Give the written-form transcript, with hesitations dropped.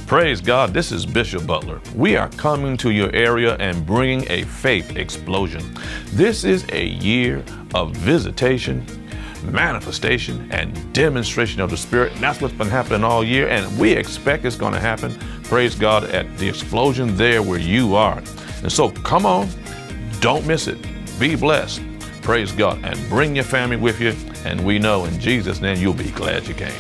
Praise God, this is Bishop Butler. We are coming to your area and bringing a faith explosion. This is a year of visitation, manifestation, and demonstration of the Spirit. And that's what's been happening all year, and we expect it's going to happen, praise God, at the explosion there where you are. And so come on, don't miss it. Be blessed, praise God, and bring your family with you. And we know in Jesus' name you'll be glad you came.